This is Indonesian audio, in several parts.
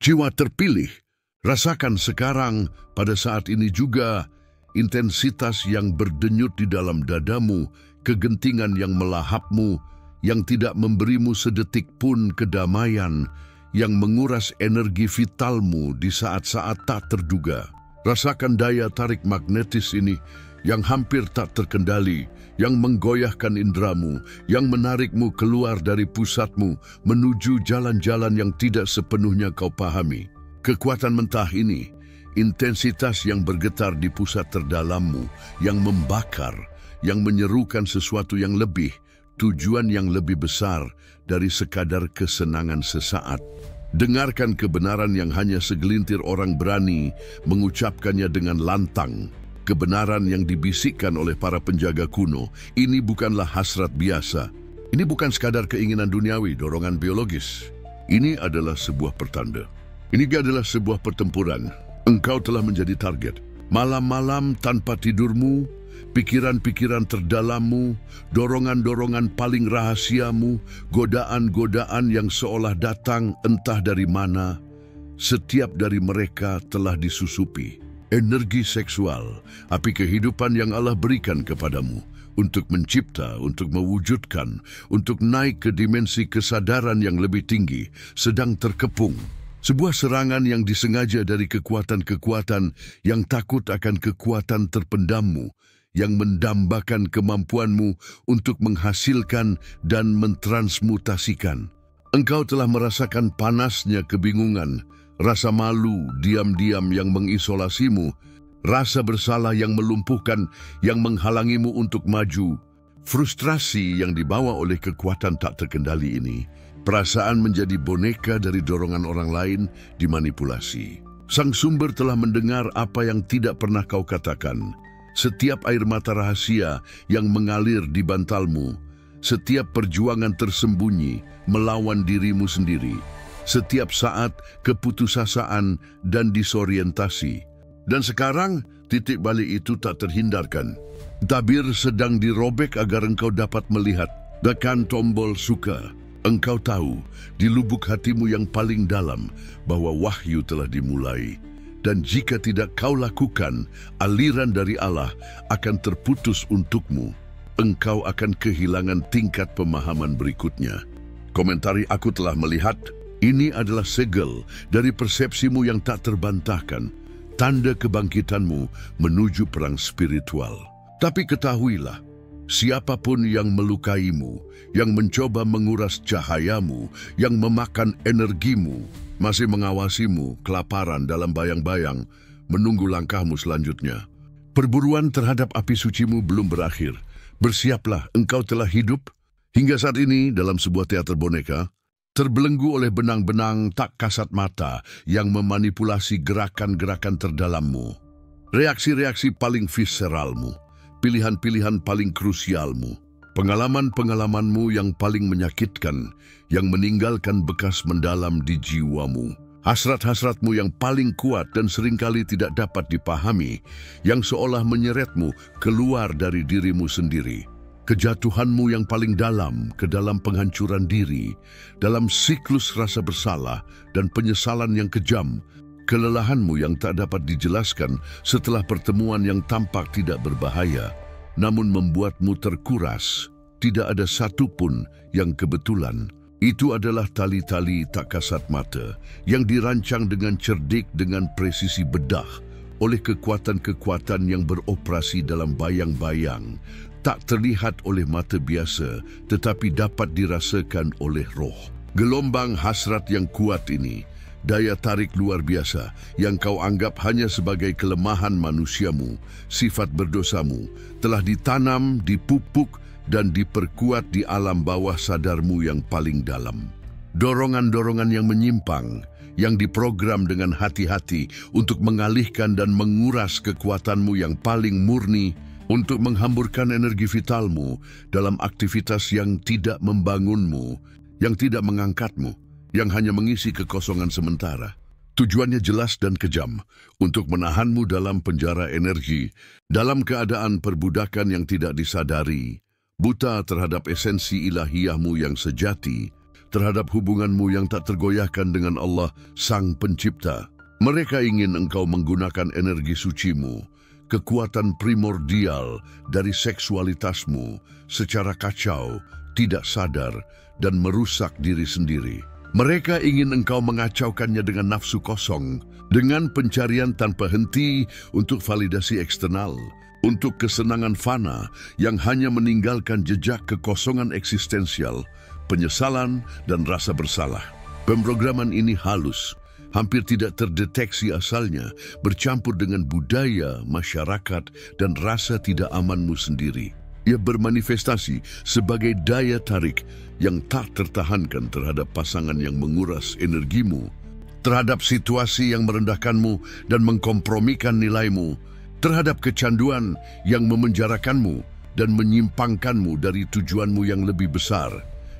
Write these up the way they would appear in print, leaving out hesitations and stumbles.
Jiwa terpilih, rasakan sekarang pada saat ini juga intensitas yang berdenyut di dalam dadamu, kegentingan yang melahapmu, yang tidak memberimu sedetik pun kedamaian, yang menguras energi vitalmu di saat-saat tak terduga. Rasakan daya tarik magnetis ini yang hampir tak terkendali, yang menggoyahkan indramu, yang menarikmu keluar dari pusatmu menuju jalan-jalan yang tidak sepenuhnya kau pahami. Kekuatan mentah ini, intensitas yang bergetar di pusat terdalammu, yang membakar, yang menyerukan sesuatu yang lebih, tujuan yang lebih besar dari sekadar kesenangan sesaat. Dengarkan kebenaran yang hanya segelintir orang berani mengucapkannya dengan lantang. Kebenaran yang dibisikkan oleh para penjaga kuno, ini bukanlah hasrat biasa. Ini bukan sekadar keinginan duniawi, dorongan biologis. Ini adalah sebuah pertanda. Ini adalah sebuah pertempuran. Engkau telah menjadi target. Malam-malam tanpa tidurmu, pikiran-pikiran terdalammu, dorongan-dorongan paling rahasiamu, godaan-godaan yang seolah datang entah dari mana, setiap dari mereka telah disusupi. Energi seksual, api kehidupan yang Allah berikan kepadamu untuk mencipta, untuk mewujudkan, untuk naik ke dimensi kesadaran yang lebih tinggi, sedang terkepung. Sebuah serangan yang disengaja dari kekuatan-kekuatan yang takut akan kekuatan terpendammu, yang mendambakan kemampuanmu untuk menghasilkan dan mentransmutasikan. Engkau telah merasakan panasnya kebingungan, rasa malu diam-diam yang mengisolasimu, rasa bersalah yang melumpuhkan, yang menghalangimu untuk maju, frustrasi yang dibawa oleh kekuatan tak terkendali ini, perasaan menjadi boneka dari dorongan orang lain, dimanipulasi. Sang sumber telah mendengar apa yang tidak pernah kau katakan. Setiap air mata rahasia yang mengalir di bantalmu, setiap perjuangan tersembunyi melawan dirimu sendiri, setiap saat keputusasaan dan disorientasi. Dan sekarang, titik balik itu tak terhindarkan. Tabir sedang dirobek agar engkau dapat melihat. Tekan tombol suka. Engkau tahu, di lubuk hatimu yang paling dalam, bahwa wahyu telah dimulai. Dan jika tidak kau lakukan, aliran dari Allah akan terputus untukmu. Engkau akan kehilangan tingkat pemahaman berikutnya. Komentari aku telah melihat, ini adalah segel dari persepsimu yang tak terbantahkan, tanda kebangkitanmu menuju perang spiritual. Tapi ketahuilah, siapapun yang melukaimu, yang mencoba menguras cahayamu, yang memakan energimu, masih mengawasimu kelaparan dalam bayang-bayang, menunggu langkahmu selanjutnya. Perburuan terhadap api sucimu belum berakhir. Bersiaplah, engkau telah hidup hingga saat ini dalam sebuah teater boneka, terbelenggu oleh benang-benang tak kasat mata yang memanipulasi gerakan-gerakan terdalammu. Reaksi-reaksi paling visceralmu, pilihan-pilihan paling krusialmu, pengalaman-pengalamanmu yang paling menyakitkan, yang meninggalkan bekas mendalam di jiwamu. Hasrat-hasratmu yang paling kuat dan seringkali tidak dapat dipahami, yang seolah menyeretmu keluar dari dirimu sendiri. Kejatuhanmu yang paling dalam ke dalam penghancuran diri, dalam siklus rasa bersalah dan penyesalan yang kejam, kelelahanmu yang tak dapat dijelaskan setelah pertemuan yang tampak tidak berbahaya, namun membuatmu terkuras. Tidak ada satupun yang kebetulan. Itu adalah tali-tali tak kasat mata yang dirancang dengan cerdik dengan presisi bedah oleh kekuatan-kekuatan yang beroperasi dalam bayang-bayang, tak terlihat oleh mata biasa tetapi dapat dirasakan oleh roh. Gelombang hasrat yang kuat ini, daya tarik luar biasa yang kau anggap hanya sebagai kelemahan manusiamu, sifat berdosamu, telah ditanam, dipupuk, dan diperkuat di alam bawah sadarmu yang paling dalam. Dorongan-dorongan yang menyimpang, yang diprogram dengan hati-hati untuk mengalihkan dan menguras kekuatanmu yang paling murni, untuk menghamburkan energi vitalmu dalam aktivitas yang tidak membangunmu, yang tidak mengangkatmu, yang hanya mengisi kekosongan sementara. Tujuannya jelas dan kejam, untuk menahanmu dalam penjara energi, dalam keadaan perbudakan yang tidak disadari, buta terhadap esensi ilahiyahmu yang sejati, terhadap hubunganmu yang tak tergoyahkan dengan Allah, Sang Pencipta. Mereka ingin engkau menggunakan energi sucimu, kekuatan primordial dari seksualitasmu secara kacau, tidak sadar, dan merusak diri sendiri. Mereka ingin engkau mengacaukannya dengan nafsu kosong, dengan pencarian tanpa henti untuk validasi eksternal, untuk kesenangan fana yang hanya meninggalkan jejak kekosongan eksistensial, penyesalan, dan rasa bersalah. Pemrograman ini halus, hampir tidak terdeteksi asalnya, bercampur dengan budaya, masyarakat, dan rasa tidak amanmu sendiri. Ia bermanifestasi sebagai daya tarik yang tak tertahankan terhadap pasangan yang menguras energimu, terhadap situasi yang merendahkanmu dan mengkompromikan nilaimu, terhadap kecanduan yang memenjarakanmu dan menyimpangkanmu dari tujuanmu yang lebih besar,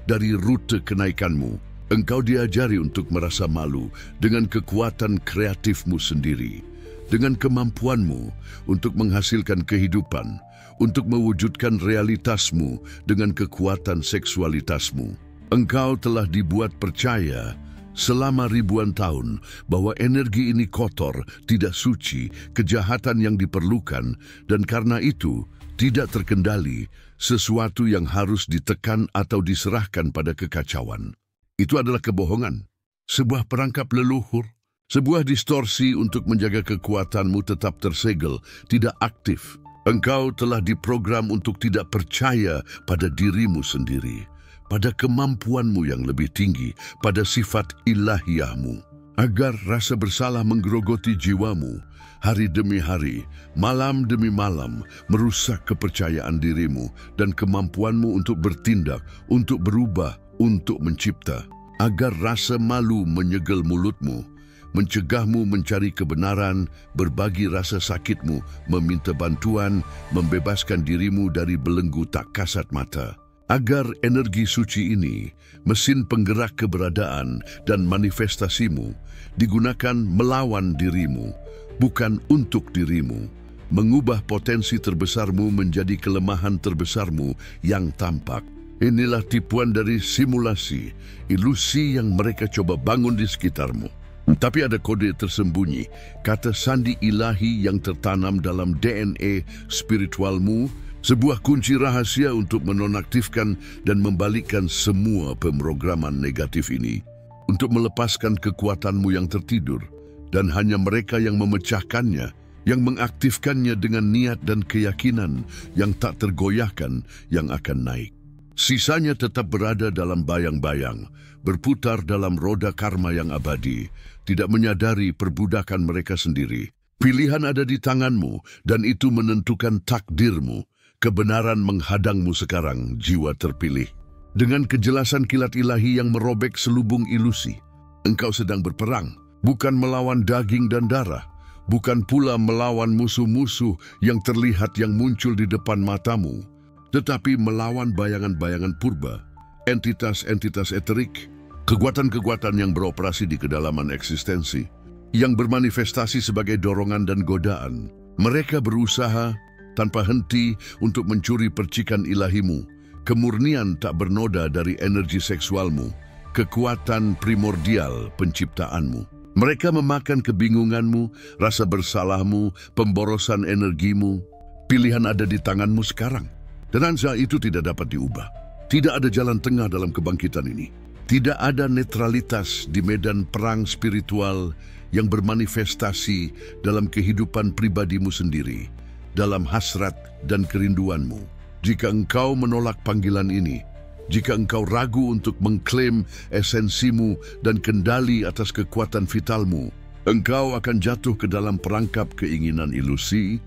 dari rute kenaikanmu. Engkau diajari untuk merasa malu dengan kekuatan kreatifmu sendiri, dengan kemampuanmu untuk menghasilkan kehidupan, untuk mewujudkan realitasmu dengan kekuatan seksualitasmu. Engkau telah dibuat percaya selama ribuan tahun bahwa energi ini kotor, tidak suci, kejahatan yang diperlukan, dan karena itu tidak terkendali, sesuatu yang harus ditekan atau diserahkan pada kekacauan. Itu adalah kebohongan, sebuah perangkap leluhur, sebuah distorsi untuk menjaga kekuatanmu tetap tersegel, tidak aktif. Engkau telah diprogram untuk tidak percaya pada dirimu sendiri, pada kemampuanmu yang lebih tinggi, pada sifat ilahiyahmu. Agar rasa bersalah menggerogoti jiwamu, hari demi hari, malam demi malam, merusak kepercayaan dirimu dan kemampuanmu untuk bertindak, untuk berubah, untuk mencipta. Agar rasa malu menyegel mulutmu, mencegahmu mencari kebenaran, berbagi rasa sakitmu, meminta bantuan, membebaskan dirimu dari belenggu tak kasat mata. Agar energi suci ini, mesin penggerak keberadaan dan manifestasimu, digunakan melawan dirimu, bukan untuk dirimu, mengubah potensi terbesarmu menjadi kelemahan terbesarmu yang tampak. Inilah tipuan dari simulasi, ilusi yang mereka coba bangun di sekitarmu. Tapi ada kode tersembunyi, kata sandi ilahi yang tertanam dalam DNA spiritualmu, sebuah kunci rahasia untuk menonaktifkan dan membalikkan semua pemrograman negatif ini, untuk melepaskan kekuatanmu yang tertidur, dan hanya mereka yang memecahkannya, yang mengaktifkannya dengan niat dan keyakinan yang tak tergoyahkan yang akan naik. Sisanya tetap berada dalam bayang-bayang, berputar dalam roda karma yang abadi, tidak menyadari perbudakan mereka sendiri. Pilihan ada di tanganmu, dan itu menentukan takdirmu. Kebenaran menghadangmu sekarang, jiwa terpilih. Dengan kejelasan kilat ilahi yang merobek selubung ilusi, engkau sedang berperang, bukan melawan daging dan darah, bukan pula melawan musuh-musuh yang terlihat yang muncul di depan matamu, tetapi melawan bayangan-bayangan purba, entitas-entitas eterik, kekuatan-kekuatan yang beroperasi di kedalaman eksistensi, yang bermanifestasi sebagai dorongan dan godaan. Mereka berusaha tanpa henti untuk mencuri percikan ilahimu, kemurnian tak bernoda dari energi seksualmu, kekuatan primordial penciptaanmu. Mereka memakan kebingunganmu, rasa bersalahmu, pemborosan energimu. Pilihan ada di tanganmu sekarang. Dan saat itu tidak dapat diubah. Tidak ada jalan tengah dalam kebangkitan ini. Tidak ada netralitas di medan perang spiritual yang bermanifestasi dalam kehidupan pribadimu sendiri, dalam hasrat dan kerinduanmu. Jika engkau menolak panggilan ini, jika engkau ragu untuk mengklaim esensimu dan kendali atas kekuatan vitalmu, engkau akan jatuh ke dalam perangkap keinginan ilusi,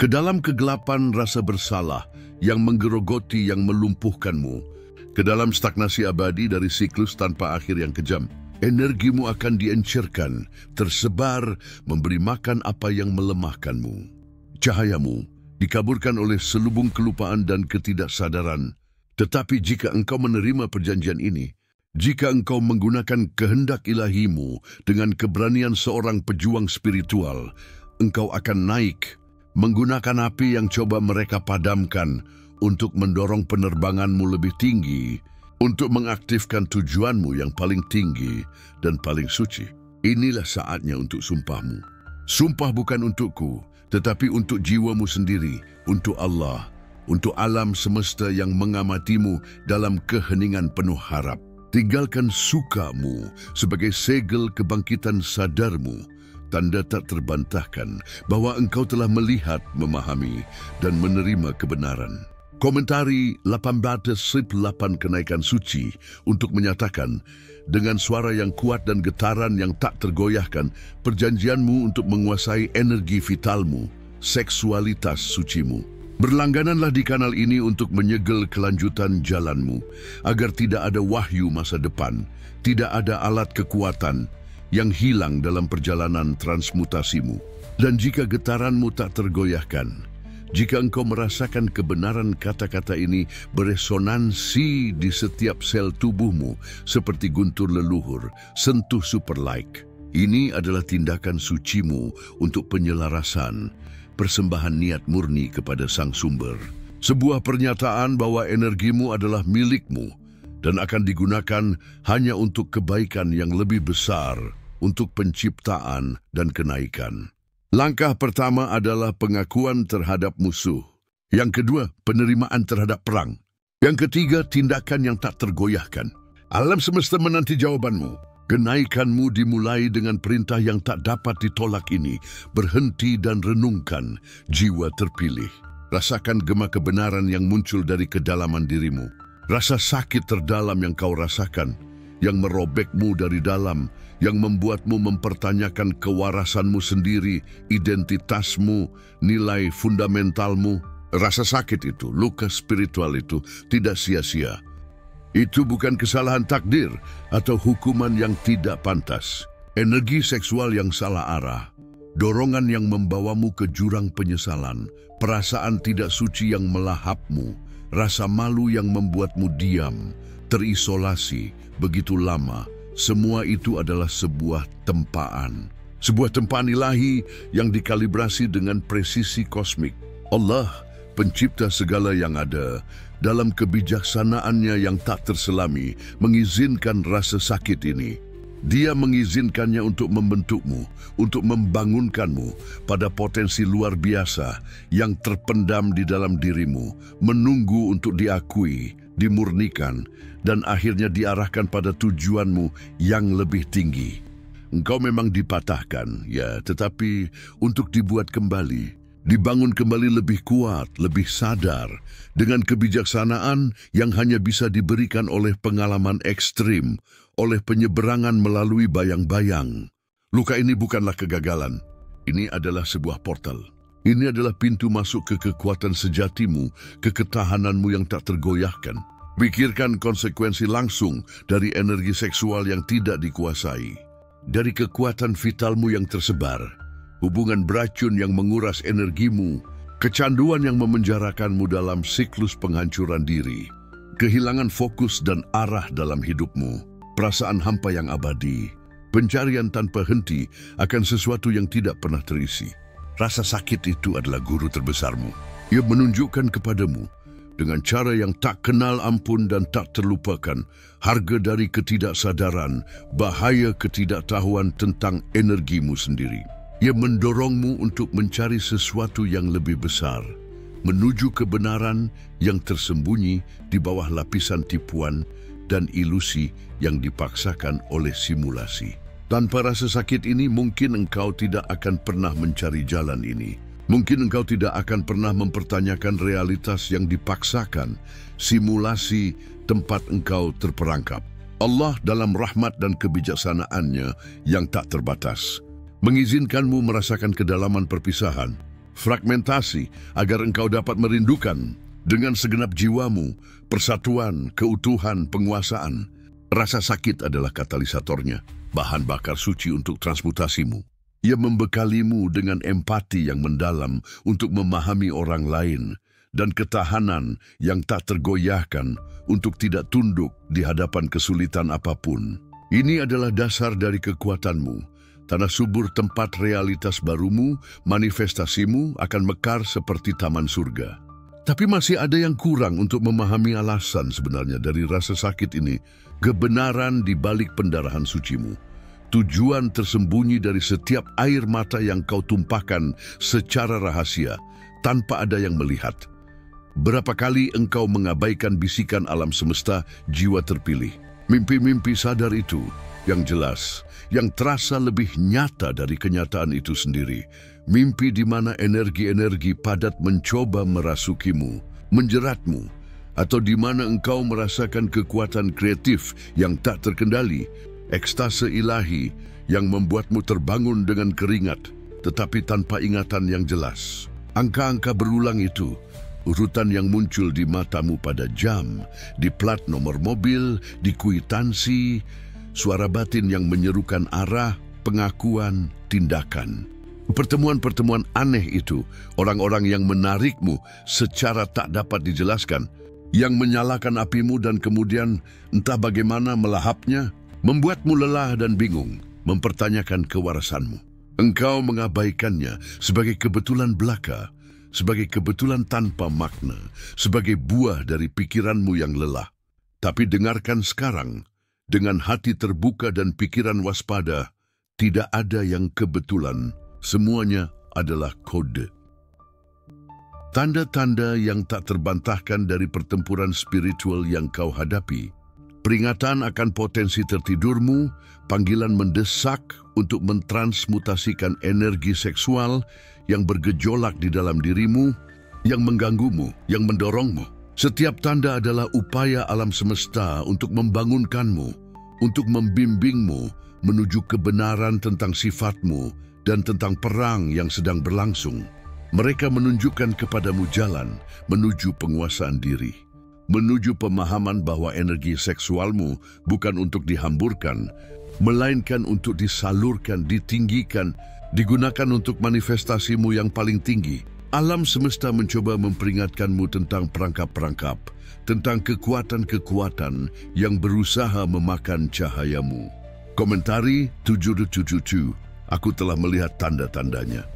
ke dalam kegelapan rasa bersalah yang menggerogoti yang melumpuhkanmu, ke dalam stagnasi abadi dari siklus tanpa akhir yang kejam. Energimu akan diencerkan, tersebar, memberi makan apa yang melemahkanmu. Cahayamu dikaburkan oleh selubung kelupaan dan ketidaksadaran. Tetapi jika engkau menerima perjanjian ini, jika engkau menggunakan kehendak ilahimu dengan keberanian seorang pejuang spiritual, engkau akan naik, menggunakan api yang coba mereka padamkan untuk mendorong penerbanganmu lebih tinggi, untuk mengaktifkan tujuanmu yang paling tinggi dan paling suci. Inilah saatnya untuk sumpahmu. Sumpah bukan untukku, tetapi untuk jiwamu sendiri, untuk Allah, untuk alam semesta yang mengamatimu dalam keheningan penuh harap. Tinggalkan sukamu sebagai segel kebangkitan sadarmu, tanda tak terbantahkan bahwa engkau telah melihat, memahami, dan menerima kebenaran. Komentari 18:8 Kenaikan Suci untuk menyatakan dengan suara yang kuat dan getaran yang tak tergoyahkan perjanjianmu untuk menguasai energi vitalmu, seksualitas sucimu. Berlanggananlah di kanal ini untuk menyegel kelanjutan jalanmu, agar tidak ada wahyu masa depan, tidak ada alat kekuatan yang hilang dalam perjalanan transmutasimu. Dan jika getaranmu tak tergoyahkan, jika engkau merasakan kebenaran kata-kata ini beresonansi di setiap sel tubuhmu seperti guntur leluhur, sentuh super like. Ini adalah tindakan sucimu untuk penyelarasan, persembahan niat murni kepada Sang Sumber. Sebuah pernyataan bahwa energimu adalah milikmu dan akan digunakan hanya untuk kebaikan yang lebih besar, untuk penciptaan dan kenaikan. Langkah pertama adalah pengakuan terhadap musuh. Yang kedua, penerimaan terhadap perang. Yang ketiga, tindakan yang tak tergoyahkan. Alam semesta menanti jawabanmu. Kenaikanmu dimulai dengan perintah yang tak dapat ditolak ini. Berhenti dan renungkan, jiwa terpilih. Rasakan gema kebenaran yang muncul dari kedalaman dirimu. Rasa sakit terdalam yang kau rasakan, yang merobekmu dari dalam, yang membuatmu mempertanyakan kewarasanmu sendiri, identitasmu, nilai fundamentalmu. Rasa sakit itu, luka spiritual itu, tidak sia-sia. Itu bukan kesalahan takdir atau hukuman yang tidak pantas. Energi seksual yang salah arah, dorongan yang membawamu ke jurang penyesalan, perasaan tidak suci yang melahapmu, rasa malu yang membuatmu diam, terisolasi begitu lama. Semua itu adalah sebuah tempaan. Sebuah tempaan ilahi yang dikalibrasi dengan presisi kosmik. Allah, pencipta segala yang ada, dalam kebijaksanaannya yang tak terselami, mengizinkan rasa sakit ini. Dia mengizinkannya untuk membentukmu, untuk membangunkanmu pada potensi luar biasa yang terpendam di dalam dirimu, menunggu untuk diakui, dimurnikan, dan akhirnya diarahkan pada tujuanmu yang lebih tinggi. Engkau memang dipatahkan, ya, tetapi untuk dibuat kembali, dibangun kembali lebih kuat, lebih sadar, dengan kebijaksanaan yang hanya bisa diberikan oleh pengalaman ekstrim, oleh penyeberangan melalui bayang-bayang. Luka ini bukanlah kegagalan, ini adalah sebuah portal. Ini adalah pintu masuk ke kekuatan sejatimu, ke ketahananmu yang tak tergoyahkan. Pikirkan konsekuensi langsung dari energi seksual yang tidak dikuasai. Dari kekuatan vitalmu yang tersebar, hubungan beracun yang menguras energimu, kecanduan yang memenjarakanmu dalam siklus penghancuran diri, kehilangan fokus dan arah dalam hidupmu, perasaan hampa yang abadi, pencarian tanpa henti akan sesuatu yang tidak pernah terisi. Rasa sakit itu adalah guru terbesarmu. Ia menunjukkan kepadamu dengan cara yang tak kenal ampun dan tak terlupakan, harga dari ketidaksadaran, bahaya ketidaktahuan tentang energimu sendiri. Ia mendorongmu untuk mencari sesuatu yang lebih besar, menuju kebenaran yang tersembunyi di bawah lapisan tipuan dan ilusi yang dipaksakan oleh simulasi. Tanpa rasa sakit ini, mungkin engkau tidak akan pernah mencari jalan ini. Mungkin engkau tidak akan pernah mempertanyakan realitas yang dipaksakan, simulasi tempat engkau terperangkap. Allah dalam rahmat dan kebijaksanaannya yang tak terbatas mengizinkanmu merasakan kedalaman perpisahan, fragmentasi, agar engkau dapat merindukan dengan segenap jiwamu persatuan, keutuhan, penguasaan. Rasa sakit adalah katalisatornya, bahan bakar suci untuk transmutasimu. Ia membekalimu dengan empati yang mendalam untuk memahami orang lain dan ketahanan yang tak tergoyahkan untuk tidak tunduk di hadapan kesulitan apapun. Ini adalah dasar dari kekuatanmu. Tanah subur tempat realitas barumu, manifestasimu akan mekar seperti taman surga. Tapi masih ada yang kurang untuk memahami alasan sebenarnya dari rasa sakit ini, kebenaran di balik pendarahan sucimu. Tujuan tersembunyi dari setiap air mata yang kau tumpahkan secara rahasia, tanpa ada yang melihat. Berapa kali engkau mengabaikan bisikan alam semesta jiwa terpilih? Mimpi-mimpi sadar itu, yang jelas, yang terasa lebih nyata dari kenyataan itu sendiri. Mimpi di mana energi-energi padat mencoba merasukimu, menjeratmu, atau di mana engkau merasakan kekuatan kreatif yang tak terkendali, ekstase ilahi yang membuatmu terbangun dengan keringat, tetapi tanpa ingatan yang jelas. Angka-angka berulang itu, urutan yang muncul di matamu pada jam, di plat nomor mobil, di kwitansi, suara batin yang menyerukan arah, pengakuan, tindakan. Pertemuan-pertemuan aneh itu, orang-orang yang menarikmu secara tak dapat dijelaskan, yang menyalakan apimu dan kemudian entah bagaimana melahapnya, membuatmu lelah dan bingung, mempertanyakan kewarasanmu. Engkau mengabaikannya sebagai kebetulan belaka, sebagai kebetulan tanpa makna, sebagai buah dari pikiranmu yang lelah. Tapi dengarkan sekarang, dengan hati terbuka dan pikiran waspada, tidak ada yang kebetulan. Semuanya adalah kode. Tanda-tanda yang tak terbantahkan dari pertempuran spiritual yang kau hadapi. Peringatan akan potensi tertidurmu, panggilan mendesak untuk mentransmutasikan energi seksual yang bergejolak di dalam dirimu, yang mengganggumu, yang mendorongmu. Setiap tanda adalah upaya alam semesta untuk membangunkanmu, untuk membimbingmu menuju kebenaran tentang sifatmu dan tentang perang yang sedang berlangsung. Mereka menunjukkan kepadamu jalan menuju penguasaan diri, menuju pemahaman bahwa energi seksualmu bukan untuk dihamburkan, melainkan untuk disalurkan, ditinggikan, digunakan untuk manifestasimu yang paling tinggi. Alam semesta mencoba memperingatkanmu tentang perangkap-perangkap, tentang kekuatan-kekuatan yang berusaha memakan cahayamu. Komentari 777. Aku telah melihat tanda-tandanya.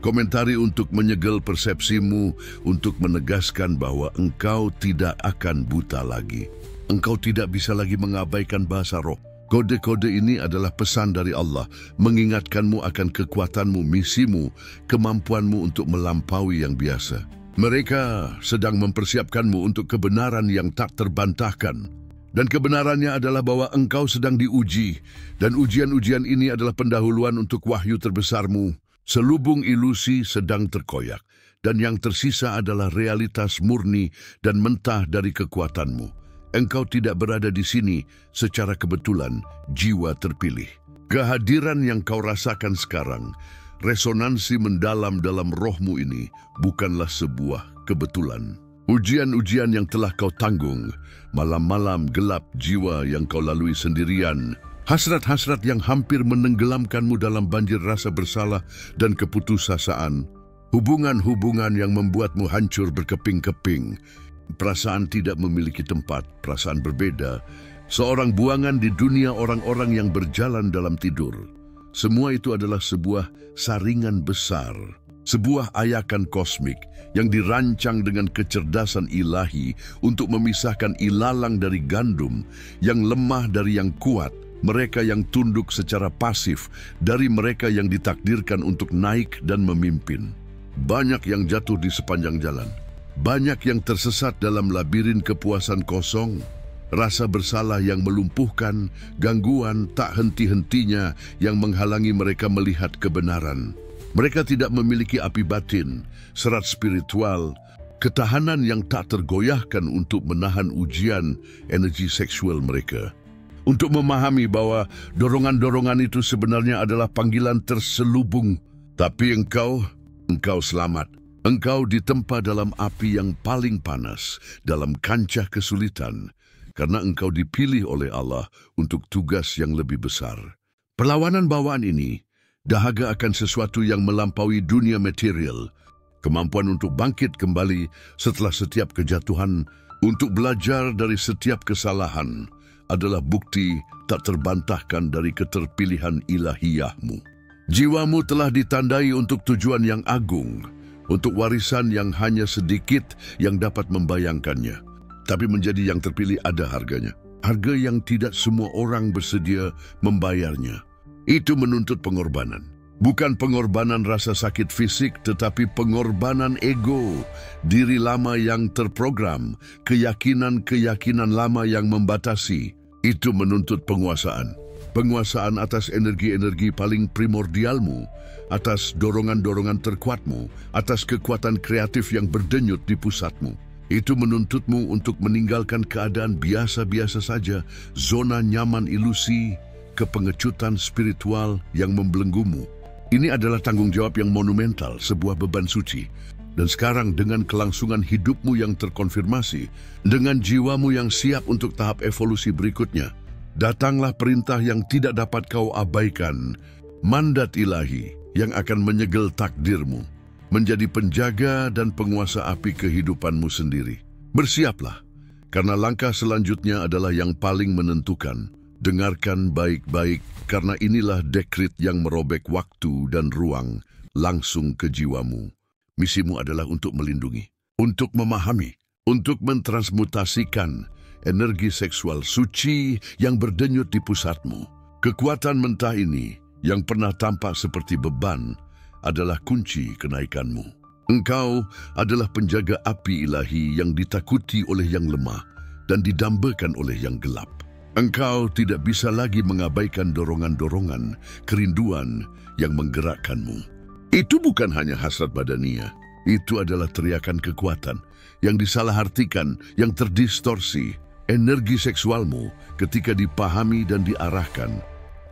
Komentari untuk menyegel persepsimu, untuk menegaskan bahwa engkau tidak akan buta lagi. Engkau tidak bisa lagi mengabaikan bahasa roh. Kode-kode ini adalah pesan dari Allah, mengingatkanmu akan kekuatanmu, misimu, kemampuanmu untuk melampaui yang biasa. Mereka sedang mempersiapkanmu untuk kebenaran yang tak terbantahkan. Dan kebenarannya adalah bahwa engkau sedang diuji, dan ujian-ujian ini adalah pendahuluan untuk wahyu terbesarmu. Selubung ilusi sedang terkoyak, dan yang tersisa adalah realitas murni dan mentah dari kekuatanmu. Engkau tidak berada di sini secara kebetulan, jiwa terpilih. Kehadiran yang kau rasakan sekarang, resonansi mendalam dalam rohmu ini, bukanlah sebuah kebetulan. Ujian-ujian yang telah kau tanggung, malam-malam gelap jiwa yang kau lalui sendirian, hasrat-hasrat yang hampir menenggelamkanmu dalam banjir rasa bersalah dan keputusasaan, hubungan-hubungan yang membuatmu hancur berkeping-keping, perasaan tidak memiliki tempat, perasaan berbeda, seorang buangan di dunia orang-orang yang berjalan dalam tidur. Semua itu adalah sebuah saringan besar, sebuah ayakan kosmik yang dirancang dengan kecerdasan ilahi untuk memisahkan ilalang dari gandum, yang lemah dari yang kuat, mereka yang tunduk secara pasif dari mereka yang ditakdirkan untuk naik dan memimpin. Banyak yang jatuh di sepanjang jalan, banyak yang tersesat dalam labirin kepuasan kosong, rasa bersalah yang melumpuhkan, gangguan tak henti-hentinya yang menghalangi mereka melihat kebenaran. Mereka tidak memiliki api batin, serat spiritual, ketahanan yang tak tergoyahkan untuk menahan ujian energi seksual mereka. Untuk memahami bahwa dorongan-dorongan itu sebenarnya adalah panggilan terselubung. Tapi engkau selamat. Engkau ditempa dalam api yang paling panas, dalam kancah kesulitan, karena engkau dipilih oleh Allah untuk tugas yang lebih besar. Perlawanan bawaan ini, dahaga akan sesuatu yang melampaui dunia material, kemampuan untuk bangkit kembali setelah setiap kejatuhan, untuk belajar dari setiap kesalahan, adalah bukti tak terbantahkan dari keterpilihan ilahiyahmu. Jiwamu telah ditandai untuk tujuan yang agung, untuk warisan yang hanya sedikit yang dapat membayangkannya. Tapi menjadi yang terpilih ada harganya. Harga yang tidak semua orang bersedia membayarnya. Itu menuntut pengorbanan. Bukan pengorbanan rasa sakit fisik, tetapi pengorbanan ego, diri lama yang terprogram, keyakinan-keyakinan lama yang membatasi. Itu menuntut penguasaan. Penguasaan atas energi-energi paling primordialmu, atas dorongan-dorongan terkuatmu, atas kekuatan kreatif yang berdenyut di pusatmu. Itu menuntutmu untuk meninggalkan keadaan biasa-biasa saja, zona nyaman ilusi, kepengecutan spiritual yang membelenggumu. Ini adalah tanggung jawab yang monumental, sebuah beban suci. Dan sekarang dengan kelangsungan hidupmu yang terkonfirmasi, dengan jiwamu yang siap untuk tahap evolusi berikutnya, datanglah perintah yang tidak dapat kau abaikan, mandat ilahi yang akan menyegel takdirmu, menjadi penjaga dan penguasa api kehidupanmu sendiri. Bersiaplah, karena langkah selanjutnya adalah yang paling menentukan. Dengarkan baik-baik, karena inilah dekret yang merobek waktu dan ruang langsung ke jiwamu. Misimu adalah untuk melindungi, untuk memahami, untuk mentransmutasikan energi seksual suci yang berdenyut di pusatmu. Kekuatan mentah ini yang pernah tampak seperti beban adalah kunci kenaikanmu. Engkau adalah penjaga api ilahi yang ditakuti oleh yang lemah dan didambakan oleh yang gelap. Engkau tidak bisa lagi mengabaikan dorongan-dorongan, kerinduan yang menggerakkanmu. Itu bukan hanya hasrat badania, itu adalah teriakan kekuatan yang disalahartikan, yang terdistorsi. Energi seksualmu ketika dipahami dan diarahkan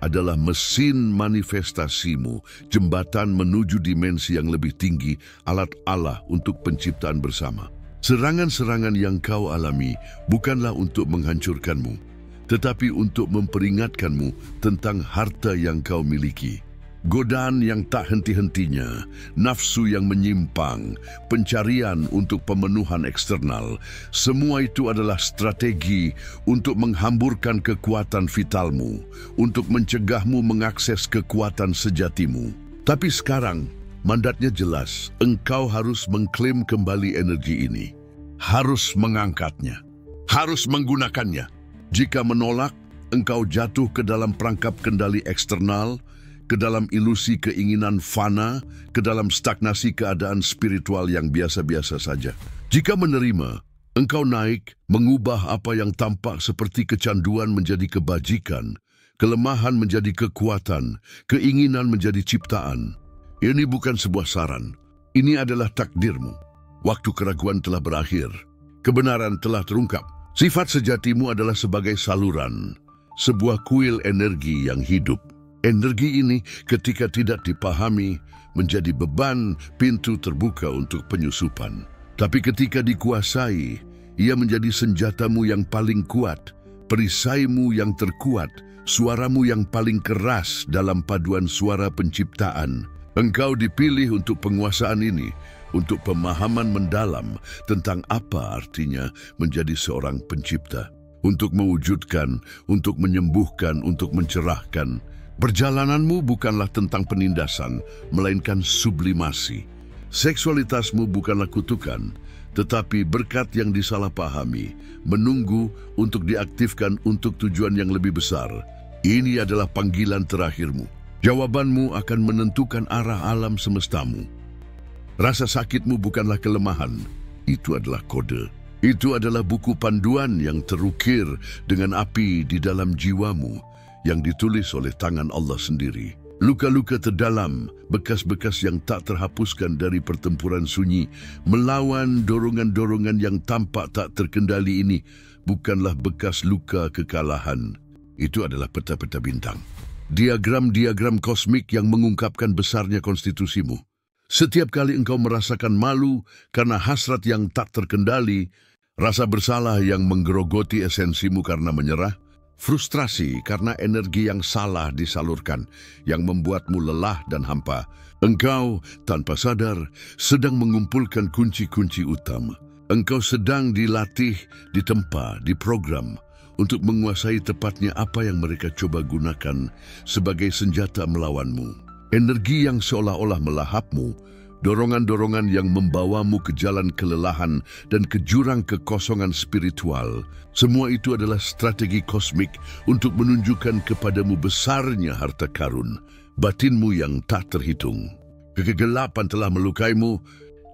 adalah mesin manifestasimu, jembatan menuju dimensi yang lebih tinggi, alat Allah untuk penciptaan bersama. Serangan-serangan yang kau alami bukanlah untuk menghancurkanmu, tetapi untuk memperingatkanmu tentang harta yang kau miliki. Godaan yang tak henti-hentinya, nafsu yang menyimpang, pencarian untuk pemenuhan eksternal, semua itu adalah strategi untuk menghamburkan kekuatan vitalmu, untuk mencegahmu mengakses kekuatan sejatimu. Tapi sekarang, mandatnya jelas, engkau harus mengklaim kembali energi ini, harus mengangkatnya, harus menggunakannya. Jika menolak, engkau jatuh ke dalam perangkap kendali eksternal, ke dalam ilusi keinginan fana, ke dalam stagnasi keadaan spiritual yang biasa-biasa saja. Jika menerima, engkau naik, mengubah apa yang tampak seperti kecanduan menjadi kebajikan, kelemahan menjadi kekuatan, keinginan menjadi ciptaan. Ini bukan sebuah saran, ini adalah takdirmu. Waktu keraguan telah berakhir, kebenaran telah terungkap. Sifat sejatimu adalah sebagai saluran, sebuah kuil energi yang hidup. Energi ini ketika tidak dipahami menjadi beban, pintu terbuka untuk penyusupan. Tapi ketika dikuasai, ia menjadi senjatamu yang paling kuat, perisaimu yang terkuat, suaramu yang paling keras dalam paduan suara penciptaan. Engkau dipilih untuk penguasaan ini, untuk pemahaman mendalam tentang apa artinya menjadi seorang pencipta, untuk mewujudkan, untuk menyembuhkan, untuk mencerahkan. Perjalananmu bukanlah tentang penindasan, melainkan sublimasi. Seksualitasmu bukanlah kutukan, tetapi berkat yang disalahpahami, menunggu untuk diaktifkan untuk tujuan yang lebih besar. Ini adalah panggilan terakhirmu. Jawabanmu akan menentukan arah alam semestamu. Rasa sakitmu bukanlah kelemahan, itu adalah kode. Itu adalah buku panduan yang terukir dengan api di dalam jiwamu, yang ditulis oleh tangan Allah sendiri. Luka-luka terdalam, bekas-bekas yang tak terhapuskan dari pertempuran sunyi, melawan dorongan-dorongan yang tampak tak terkendali ini, bukanlah bekas luka kekalahan. Itu adalah peta-peta bintang. Diagram-diagram kosmik yang mengungkapkan besarnya konstitusimu. Setiap kali engkau merasakan malu karena hasrat yang tak terkendali, rasa bersalah yang menggerogoti esensimu karena menyerah, frustrasi karena energi yang salah disalurkan, yang membuatmu lelah dan hampa, engkau tanpa sadar sedang mengumpulkan kunci-kunci utama. Engkau sedang dilatih, ditempa, diprogram untuk menguasai tepatnya apa yang mereka coba gunakan sebagai senjata melawanmu. Energi yang seolah-olah melahapmu dorongan-dorongan yang membawamu ke jalan kelelahan dan ke jurang kekosongan spiritual. Semua itu adalah strategi kosmik untuk menunjukkan kepadamu besarnya harta karun, batinmu yang tak terhitung. Kegelapan telah melukaimu,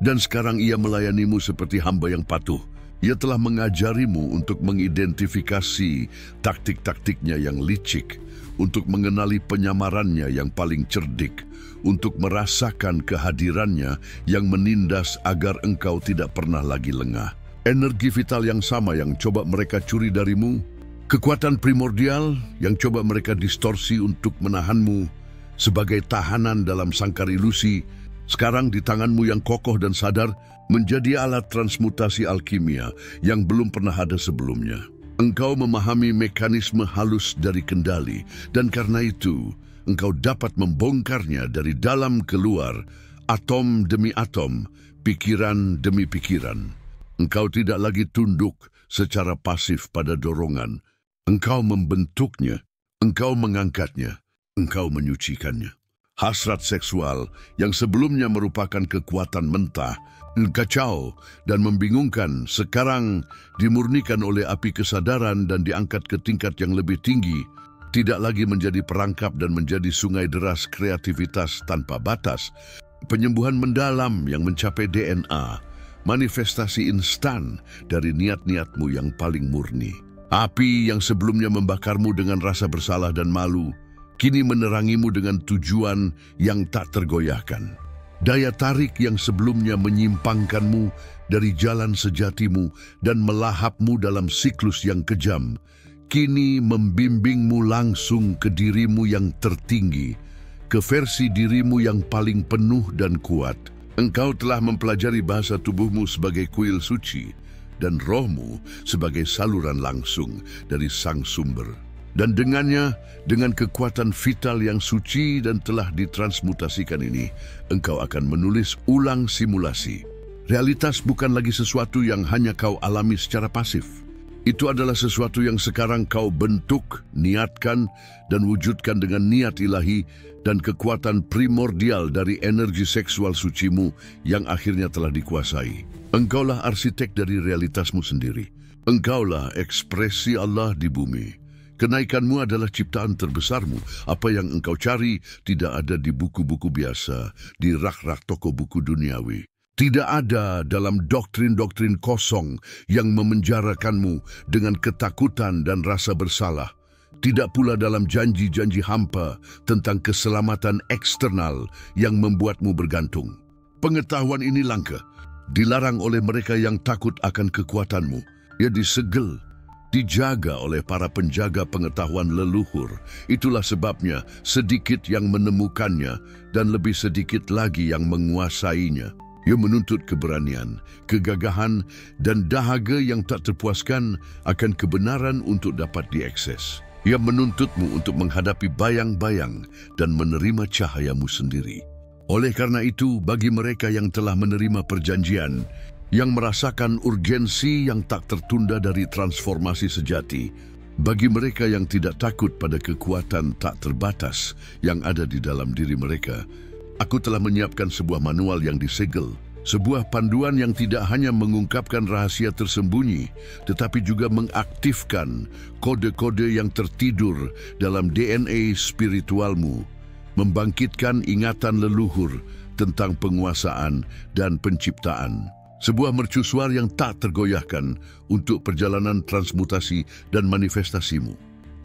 dan sekarang ia melayanimu seperti hamba yang patuh. Ia telah mengajarimu untuk mengidentifikasi taktik-taktiknya yang licik, untuk mengenali penyamarannya yang paling cerdik, untuk merasakan kehadirannya yang menindas agar engkau tidak pernah lagi lengah. Energi vital yang sama yang coba mereka curi darimu, kekuatan primordial yang coba mereka distorsi untuk menahanmu sebagai tahanan dalam sangkar ilusi, sekarang di tanganmu yang kokoh dan sadar menjadi alat transmutasi alkimia yang belum pernah ada sebelumnya. Engkau memahami mekanisme halus dari kendali, dan karena itu engkau dapat membongkarnya dari dalam keluar, atom demi atom, pikiran demi pikiran. Engkau tidak lagi tunduk secara pasif pada dorongan. Engkau membentuknya, engkau mengangkatnya, engkau menyucikannya. Hasrat seksual yang sebelumnya merupakan kekuatan mentah, kacau dan membingungkan, sekarang dimurnikan oleh api kesadaran dan diangkat ke tingkat yang lebih tinggi, tidak lagi menjadi perangkap dan menjadi sungai deras kreativitas tanpa batas. Penyembuhan mendalam yang mencapai DNA, manifestasi instan dari niat-niatmu yang paling murni. Api yang sebelumnya membakarmu dengan rasa bersalah dan malu, kini menerangimu dengan tujuan yang tak tergoyahkan. Daya tarik yang sebelumnya menyimpangkanmu dari jalan sejatimu dan melahapmu dalam siklus yang kejam, kini membimbingmu langsung ke dirimu yang tertinggi, ke versi dirimu yang paling penuh dan kuat. Engkau telah mempelajari bahasa tubuhmu sebagai kuil suci dan rohmu sebagai saluran langsung dari sang sumber. Dan dengannya, dengan kekuatan vital yang suci dan telah ditransmutasikan ini, engkau akan menulis ulang simulasi. Realitas bukan lagi sesuatu yang hanya kau alami secara pasif. Itu adalah sesuatu yang sekarang kau bentuk, niatkan, dan wujudkan dengan niat ilahi dan kekuatan primordial dari energi seksual sucimu yang akhirnya telah dikuasai. Engkaulah arsitek dari realitasmu sendiri. Engkaulah ekspresi Allah di bumi. Kenaikanmu adalah ciptaan terbesarmu. Apa yang engkau cari tidak ada di buku-buku biasa, di rak-rak toko buku duniawi. Tidak ada dalam doktrin-doktrin kosong yang memenjarakanmu dengan ketakutan dan rasa bersalah. Tidak pula dalam janji-janji hampa tentang keselamatan eksternal yang membuatmu bergantung. Pengetahuan ini langka, dilarang oleh mereka yang takut akan kekuatanmu. Ia disegel, dijaga oleh para penjaga pengetahuan leluhur. Itulah sebabnya sedikit yang menemukannya dan lebih sedikit lagi yang menguasainya. Ia menuntut keberanian, kegagahan, dan dahaga yang tak terpuaskan akan kebenaran untuk dapat diakses. Ia menuntutmu untuk menghadapi bayang-bayang dan menerima cahayamu sendiri. Oleh karena itu, bagi mereka yang telah menerima perjanjian, yang merasakan urgensi yang tak tertunda dari transformasi sejati, bagi mereka yang tidak takut pada kekuatan tak terbatas yang ada di dalam diri mereka, aku telah menyiapkan sebuah manual yang disegel, sebuah panduan yang tidak hanya mengungkapkan rahasia tersembunyi, tetapi juga mengaktifkan kode-kode yang tertidur dalam DNA spiritualmu, membangkitkan ingatan leluhur tentang penguasaan dan penciptaan. Sebuah mercusuar yang tak tergoyahkan untuk perjalanan transmutasi dan manifestasimu.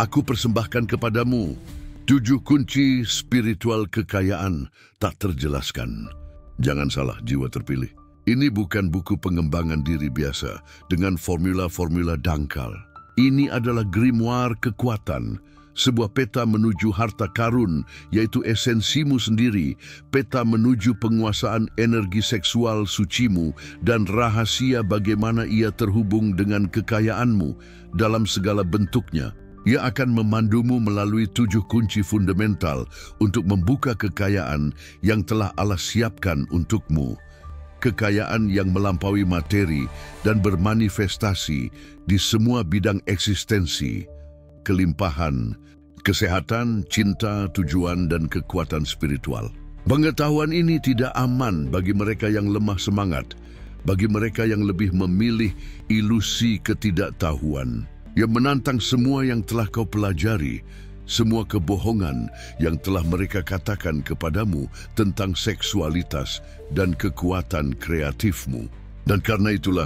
Aku persembahkan kepadamu 7 kunci spiritual kekayaan tak terjelaskan. Jangan salah, jiwa terpilih. Ini bukan buku pengembangan diri biasa dengan formula-formula dangkal. Ini adalah grimoire kekuatan, sebuah peta menuju harta karun, yaitu esensimu sendiri, peta menuju penguasaan energi seksual sucimu, dan rahasia bagaimana ia terhubung dengan kekayaanmu dalam segala bentuknya. Ia akan memandumu melalui 7 kunci fundamental untuk membuka kekayaan yang telah Allah siapkan untukmu. Kekayaan yang melampaui materi dan bermanifestasi di semua bidang eksistensi, kelimpahan, kesehatan, cinta, tujuan, dan kekuatan spiritual. Pengetahuan ini tidak aman bagi mereka yang lemah semangat, bagi mereka yang lebih memilih ilusi ketidaktahuan, yang menantang semua yang telah kau pelajari, semua kebohongan yang telah mereka katakan kepadamu tentang seksualitas dan kekuatan kreatifmu. Dan karena itulah,